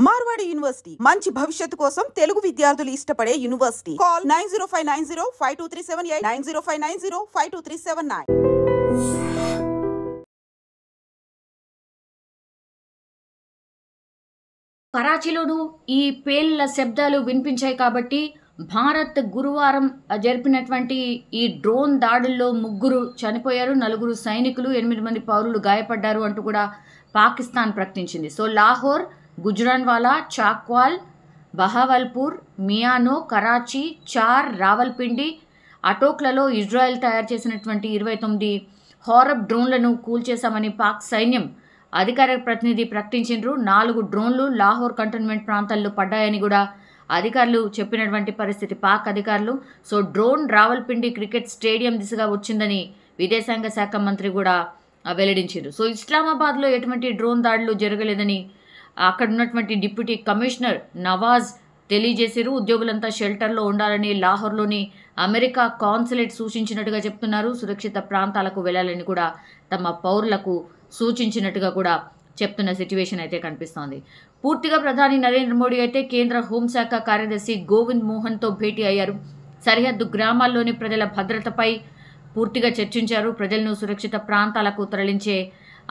Marwadi university మంచి భవిష్యత్తు కోసం తెలుగు విద్యార్థులు ఇష్టపడే యూనివర్సిటీ. కాల్ 9059052378 9059052379. కరాచీలోనూ ఈ పేలుళ్ల శబ్దాలు వినిపించాయి కాబట్టి భారత్ గురువారం జరిపినటువంటి ఈ డ్రోన్ దాడుల్లో 3 చనిపోయారు, 4 సైనికులు, 8 మంది పౌరులు గాయపడ్డారు అంటూ కూడా పాకిస్తాన్ ప్రకటించింది. సో లాహోర్, గుజ్రాన్వాలా, చాక్వాల్, బహావల్పూర్, మియానో, కరాచీ, చార్, రావల్పిండి, అటోక్లలో ఇజ్రాయెల్ తయారు చేసినటువంటి 29 హారప్ డ్రోన్లను కూల్చేశామని పాక్ సైన్యం అధికార ప్రతినిధి ప్రకటించారు. 4 డ్రోన్లు లాహోర్ కంటోన్మెంట్ ప్రాంతాల్లో పడ్డాయని కూడా అధికారులు చెప్పినటువంటి పరిస్థితి పాక్ అధికారులు. So drone Rawalpindi cricket stadium దిశగా వచ్చిందని విదేశాంగ శాఖ మంత్రి కూడా వెల్లడించారు. సో ఇస్లామాబాద్లో ఎటువంటి డ్రోన్ దాడులు జరగలేదని అక్కడ ఉన్నటువంటి డిప్యూటీ కమిషనర్ నవాజ్ తెలియజేశారు. ఉద్యోగులంతా షెల్టర్లో ఉండాలని లాహోర్లోని అమెరికా కాన్సులేట్ సూచించినట్టుగా చెప్తున్నారు. సురక్షిత ప్రాంతాలకు వెళ్లాలని కూడా తమ పౌరులకు సూచించినట్టుగా కూడా చెప్తున్న సిచ్యువేషన్ అయితే కనిపిస్తోంది. పూర్తిగా ప్రధాని నరేంద్ర మోడీ అయితే కేంద్ర హోంశాఖ కార్యదర్శి గోవింద్ మోహన్తో భేటీ అయ్యారు. సరిహద్దు గ్రామాల్లోని ప్రజల భద్రతపై పూర్తిగా చర్చించారు. ప్రజలను సురక్షిత ప్రాంతాలకు తరలించే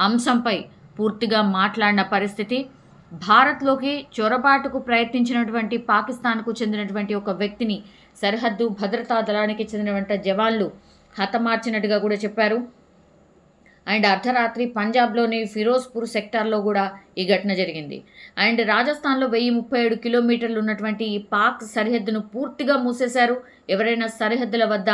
అంశంపై పూర్తిగా మాట్లాడిన పరిస్థితి. భారత్లోకి చొరబాటుకు ప్రయత్నించినటువంటి పాకిస్తాన్కు చెందినటువంటి ఒక వ్యక్తిని సరిహద్దు భద్రతా దళానికి చెందినటువంటి జవాన్లు హతమార్చినట్టుగా కూడా చెప్పారు. అండ్ అర్ధరాత్రి పంజాబ్లోని ఫిరోజ్పూర్ సెక్టార్లో కూడా ఈ ఘటన జరిగింది. అండ్ రాజస్థాన్లో 1037 కిలోమీటర్లు ఉన్నటువంటి ఈ పాక్ సరిహద్దును పూర్తిగా మూసేశారు. ఎవరైనా సరిహద్దుల వద్ద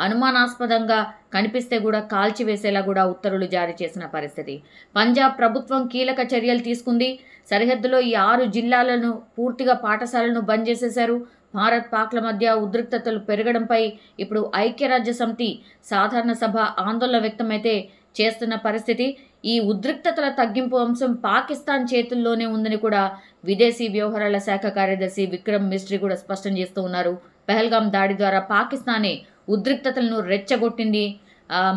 అనుమానాస్పదంగా కనిపిస్తే కూడా కాల్చివేసేలా కూడా ఉత్తర్వులు జారీ చేసిన పరిస్థితి. పంజాబ్ ప్రభుత్వం కీలక చర్యలు తీసుకుంది. సరిహద్దులో ఈ 6 జిల్లాలను పూర్తిగా పాఠశాలను బంద్ చేసేశారు. భారత్ పాక్ల మధ్య ఉద్రిక్తతలు పెరగడంపై ఇప్పుడు ఐక్యరాజ్య సమితి సాధారణ సభ ఆందోళన వ్యక్తమైతే చేస్తున్న పరిస్థితి. ఈ ఉద్రిక్తతల తగ్గింపు అంశం పాకిస్తాన్ చేతుల్లోనే ఉందని కూడా విదేశీ వ్యవహారాల శాఖ కార్యదర్శి విక్రమ్ మిస్ట్రీ కూడా స్పష్టం చేస్తూ ఉన్నారు. పహల్గాం దాడి ద్వారా పాకిస్తానే ఉద్రిక్తతలను రెచ్చగొట్టింది.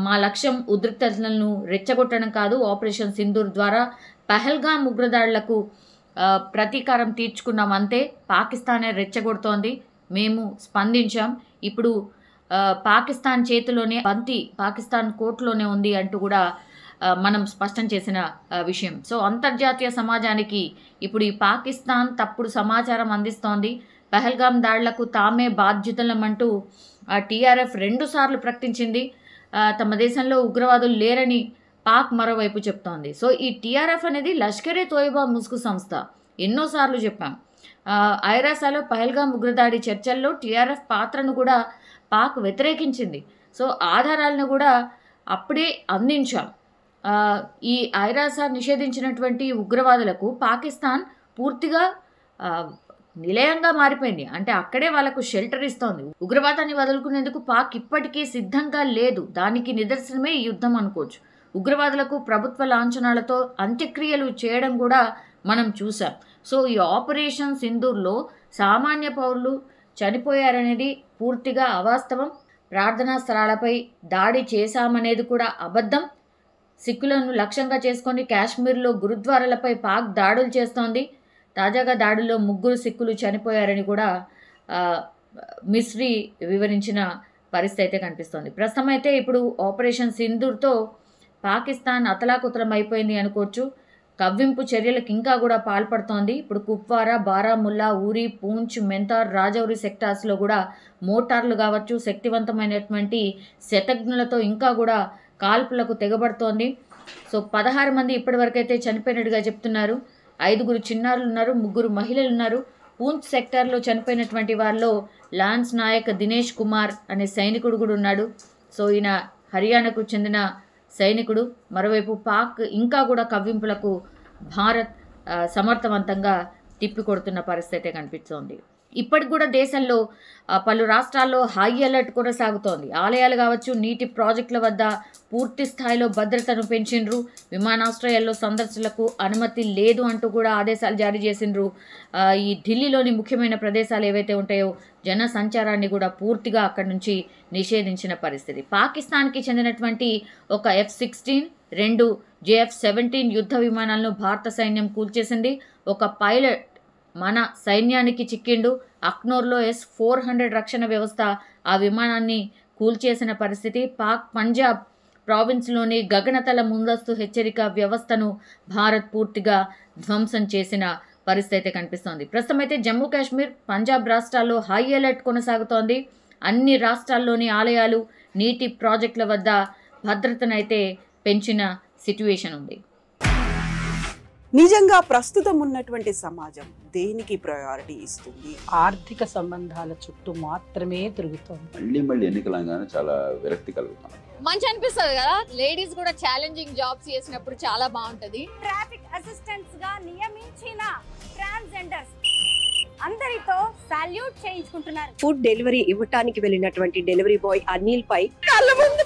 మా లక్ష్యం ఉద్రిక్తతలను రెచ్చగొట్టడం కాదు, ఆపరేషన్ సింధూర్ ద్వారా పహల్గాం ఉగ్రదాడులకు ప్రతీకారం తీర్చుకున్నాం అంతే. పాకిస్తానే రెచ్చగొడుతోంది, మేము స్పందించాం. ఇప్పుడు పాకిస్తాన్ చేతిలోనే బంతి పాకిస్తాన్ కోర్టులోనే ఉంది అంటూ కూడా మనం స్పష్టం చేసిన విషయం. సో అంతర్జాతీయ సమాజానికి ఇప్పుడు ఈ పాకిస్తాన్ తప్పుడు సమాచారం అందిస్తోంది. పహల్గాం దాడులకు తామే బాధ్యతలమంటూ టీఆర్ఎఫ్ 2 సార్లు ప్రకటించింది. తమ దేశంలో ఉగ్రవాదులు లేరని పాక్ మరోవైపు చెప్తోంది. సో ఈ టీఆర్ఎఫ్ అనేది లష్కరే తోయిబా ముసుగు సంస్థ. ఎన్నోసార్లు చెప్పాం. ఐరాసాలో పహల్గాం ఉగ్రదాడి చర్చల్లో టీఆర్ఎఫ్ పాత్రను కూడా పాక్ వ్యతిరేకించింది. సో ఆధారాలను కూడా అప్పుడే అందించాం. ఈ ఐరాసా నిషేధించినటువంటి ఉగ్రవాదులకు పాకిస్తాన్ పూర్తిగా నిలయంగా మారిపోయింది. అంటే అక్కడే వాళ్ళకు షెల్టర్ ఇస్తోంది. ఉగ్రవాదాన్ని వదులుకునేందుకు పాక్ ఇప్పటికీ సిద్ధంగా లేదు. దానికి నిదర్శనమే ఈ యుద్ధం అనుకోవచ్చు. ఉగ్రవాదులకు ప్రభుత్వ లాంఛనాలతో అంత్యక్రియలు చేయడం కూడా మనం చూసాం. సో ఈ ఆపరేషన్ సింధూర్లో సామాన్య పౌరులు చనిపోయారనేది పూర్తిగా అవాస్తవం. ప్రార్థనా స్థలాలపై దాడి చేశామనేది కూడా అబద్ధం. సిక్కులను లక్ష్యంగా చేసుకొని కాశ్మీర్లో గురుద్వారాలపై పాక్ దాడులు చేస్తోంది. తాజాగా దాడుల్లో 3 సిక్కులు చనిపోయారని కూడా మిస్రీ వివరించిన పరిస్థితి అయితే కనిపిస్తోంది. ప్రస్తుతం అయితే ఇప్పుడు ఆపరేషన్ సింధూర్తో పాకిస్తాన్ అతలాకుతలం అయిపోయింది అనుకోవచ్చు. కవ్వింపు చర్యలకు ఇంకా కూడా పాల్పడుతోంది. ఇప్పుడు కుప్వారా, బారాముల్లా, ఊరి, పూంచ్, మెంతార్, రాజౌరి సెక్టార్స్లో కూడా మోటార్లు కావచ్చు, శక్తివంతమైనటువంటి శతఘ్నులతో ఇంకా కూడా కాల్పులకు తెగబడుతోంది. సో 16 మంది ఇప్పటివరకైతే చనిపోయినట్టుగా చెప్తున్నారు. 5 చిన్నారులు ఉన్నారు, 3 మహిళలు ఉన్నారు. పూంచ్ సెక్టార్లో చనిపోయినటువంటి వారిలో లాన్స్ నాయక్ దినేష్ కుమార్ అనే సైనికుడు కూడా ఉన్నాడు. సో ఈయన హర్యానాకు చెందిన సైనికుడు. మరోవైపు పాక్ ఇంకా కూడా కవ్వింపులకు భారత్ సమర్థవంతంగా తిప్పికొడుతున్న పరిస్థితి కనిపిస్తోంది. ఇప్పటికి కూడా దేశంలో పలు రాష్ట్రాల్లో హై అలర్ట్ కొనసాగుతోంది. ఆలయాలు కావచ్చు, నీటి ప్రాజెక్టుల వద్ద పూర్తి స్థాయిలో భద్రతను పెంచిండ్రు. విమానాశ్రయాల్లో సందర్శకులకు అనుమతి లేదు అంటూ కూడా ఆదేశాలు జారీ చేసిండ్రు. ఈ ఢిల్లీలోని ముఖ్యమైన ప్రదేశాలు ఏవైతే ఉంటాయో జన సంచారాన్ని కూడా పూర్తిగా అక్కడి నుంచి నిషేధించిన పరిస్థితి. పాకిస్తాన్కి చెందినటువంటి ఒక F-16, 2 JF-17 యుద్ధ విమానాలను భారత సైన్యం కూల్చేసింది. ఒక మన సైన్యానికి చిక్కిండు. అక్నూర్లో S-400 రక్షణ వ్యవస్థ ఆ విమానాన్ని కూల్చేసిన పరిస్థితి. పాక్ పంజాబ్ ప్రావిన్స్లోని గగనతల ముందస్తు హెచ్చరిక వ్యవస్థను భారత్ పూర్తిగా ధ్వంసం చేసిన పరిస్థితి కనిపిస్తోంది. ప్రస్తుతం అయితే జమ్మూ కాశ్మీర్, పంజాబ్ రాష్ట్రాల్లో హై అలర్ట్ కొనసాగుతోంది. అన్ని రాష్ట్రాల్లోని ఆలయాలు, నీటి ప్రాజెక్టుల వద్ద భద్రతనైతే పెంచిన సిట్యుయేషన్ ఉంది. నిజంగా ప్రస్తుతం ఉన్నటువంటి సమాజం దేనికి ప్రయారిటీ ఇస్తుంది? ఆర్థిక సంబంధాల చుట్టూ మాత్రమే తిరుగుతోంది. మళ్ళీ ఎన్నికలంగానే చాలా విరక్తి కలుగుతాం. మంచి అనిపిస్తుంది కదా, లేడీస్ కూడా ఛాలెంజింగ్ జాబ్స్ చేసినప్పుడు చాలా బాగుంటది. ట్రాఫిక్ అసిస్టెంట్స్ గా నియమించిన ట్రాన్స్జెండర్స్ అందరితో సాల్యూట్ చేయించుకుంటున్నారు. ఫుడ్ డెలివరీ ఇవ్వటానికి వెళ్ళినటువంటి డెలివరీ బాయ్ అనిల్ పై కళ్ళ ముందు